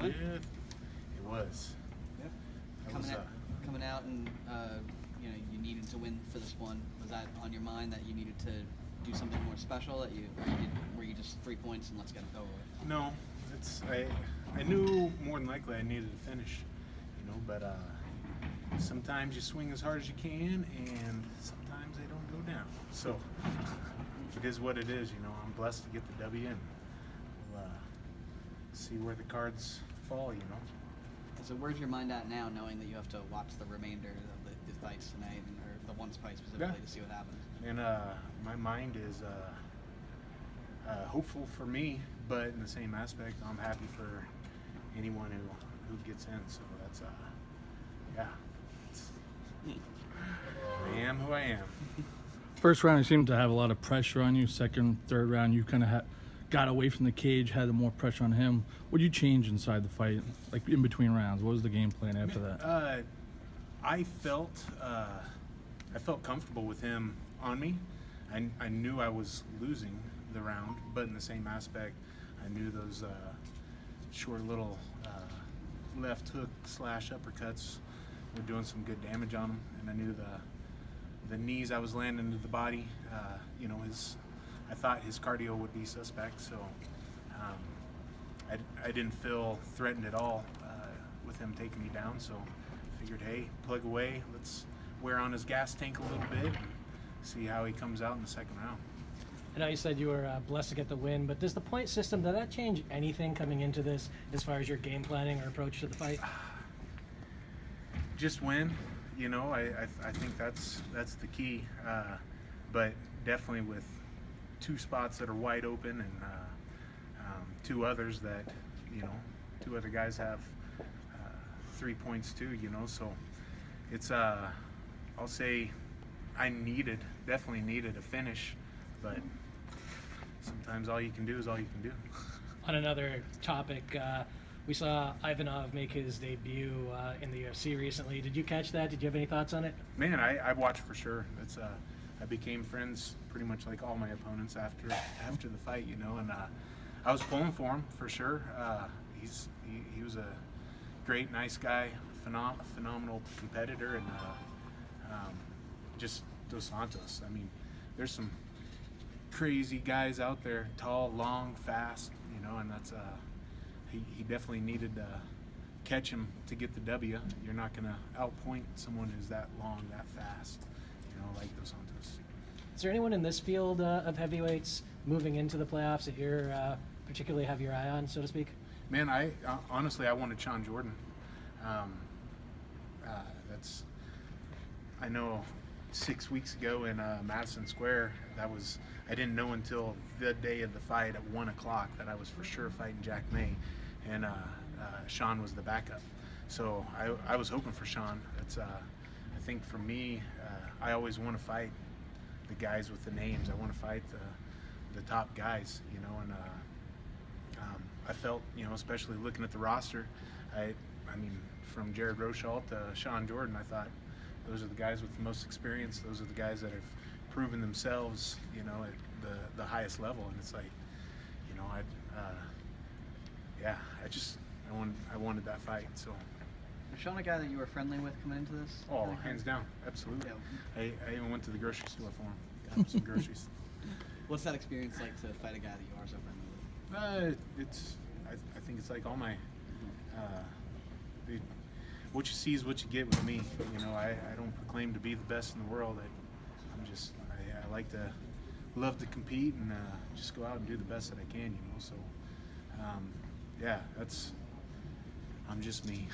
win? It was. Yeah. Coming out and you needed to win for this one. Was that on your mind that you needed to do something more special? Were you just 3 points and let's get it over with? No, I knew more than likely I needed to finish, but sometimes you swing as hard as you can, and sometimes they don't go down. So it is what it is. I'm blessed to get the W, and we'll see where the cards fall. So where's your mind at now, knowing that you have to watch the remainder of the fights tonight, or the one fight specifically, to see what happens? And my mind is hopeful for me, but in the same aspect, I'm happy for anyone who gets in. So that's I am who I am. First round, you seemed to have a lot of pressure on you. Second, third round, you kind of got away from the cage, had more pressure on him. What did you change inside the fight, like in between rounds? What was the game plan after that? I felt comfortable with him on me. I knew I was losing the round, but in the same aspect, I knew those short little left hook / uppercuts were doing some good damage on him, and I knew the knees I was landing into the body. I thought his cardio would be suspect, so I didn't feel threatened at all with him taking me down. So I figured, hey, plug away. Let's wear on his gas tank a little bit and see how he comes out in the second round. I know you said you were blessed to get the win, but does the point system, did that change anything coming into this as far as your game planning or approach to the fight? Just win, I think that's the key, but definitely with two spots that are wide open and two others that, two other guys have 3 points too, so it's, I'll say I definitely needed a finish, but sometimes all you can do is all you can do. On another topic, we saw Ivanov make his debut in the UFC recently. Did you catch that? Did you have any thoughts on it? Man, I watched for sure. It's I became friends pretty much like all my opponents after the fight, and I was pulling for him for sure. He was a great, nice guy, phenomenal competitor, and just Dos Santos. I mean, there's some crazy guys out there, tall, long, fast, and that's he definitely needed to catch him to get the W. You're not going to outpoint someone who's that long, that fast, like Dos Santos. Is there anyone in this field of heavyweights moving into the playoffs that you're particularly have your eye on, so to speak? Man, I honestly wanted Sean Jordan. I know 6 weeks ago in Madison Square, I didn't know until the day of the fight at 1 o'clock that I was for sure fighting Jack May, and Sean was the backup. So I was hoping for Sean. I think for me, I always want to fight the guys with the names. I want to fight the top guys, and I felt, especially looking at the roster, I mean, from Jared Rochold to Sean Jordan, I thought those are the guys with the most experience. Those are the guys that have proven themselves, at the highest level. And it's like, I wanted that fight. So. Was Sean a guy that you were friendly with coming into this? Oh, hands down, absolutely. Yeah. I even went to the grocery store for him, got him some groceries. What's that experience like to fight a guy that you are so friendly with? I think it's like all my. What you see is what you get with me. I don't proclaim to be the best in the world. I like to love to compete and just go out and do the best that I can. So I'm just me.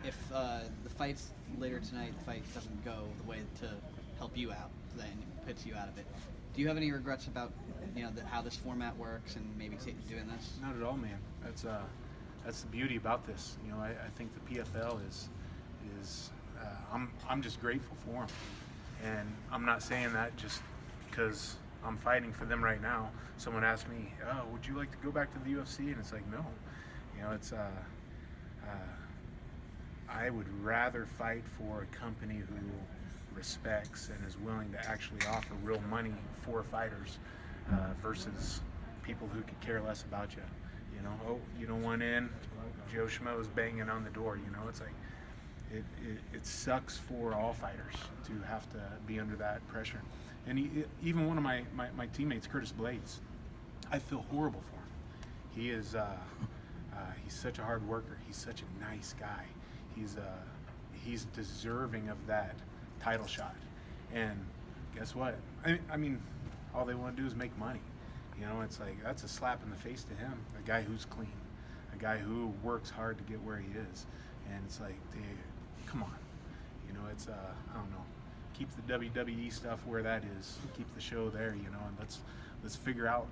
If the fights later tonight, the fight doesn't go the way to help you out, then it puts you out of it. Do you have any regrets about how this format works and maybe doing this? Not at all, man. That's the beauty about this. I think the PFL is I'm just grateful for them, and I'm not saying that just because I'm fighting for them right now. Someone asked me, "Oh, would you like to go back to the UFC?" And it's like, no. I would rather fight for a company who respects and is willing to actually offer real money for fighters versus people who could care less about you. You know, oh, you don't want in. Joe Schmo's banging on the door. You know, it's like it sucks for all fighters to have to be under that pressure. And even one of my teammates, Curtis Blades, I feel horrible for him. He is he's such a hard worker. He's such a nice guy. He's deserving of that title shot. And guess what? I mean, all they want to do is make money. You know, it's like that's a slap in the face to him. A guy who's clean, a guy who works hard to get where he is. And it's like, dude, come on. You know, it's I don't know. Keep the WWE stuff where that is. Keep the show there. You know, and let's figure out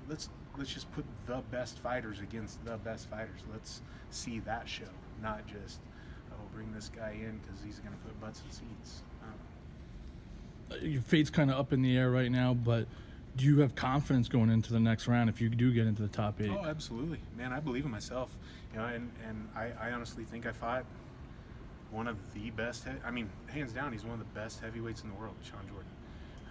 let's just put the best fighters against the best fighters. Let's see that show, not just bring this guy in because he's going to put butts in seats. Your fate's kind of up in the air right now, but do you have confidence going into the next round if you do get into the top 8? Oh, absolutely, man. I believe in myself. You know, and I honestly think I fought one of the best. I mean, hands down, he's one of the best heavyweights in the world, Sean Jordan.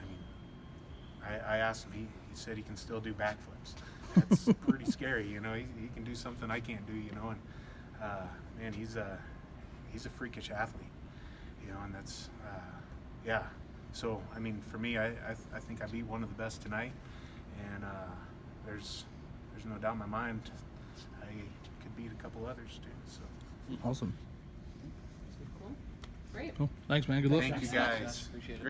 I mean, I asked him. He said he can still do backflips. That's pretty scary. You know, he can do something I can't do. You know, and man, he's a freakish athlete. You know, and that's yeah. So I mean, for me, I think I beat one of the best tonight, and there's no doubt in my mind I could beat a couple others too. So Awesome. Cool. Great. Cool. Thanks, man. Good luck. thank you guys. Appreciate it.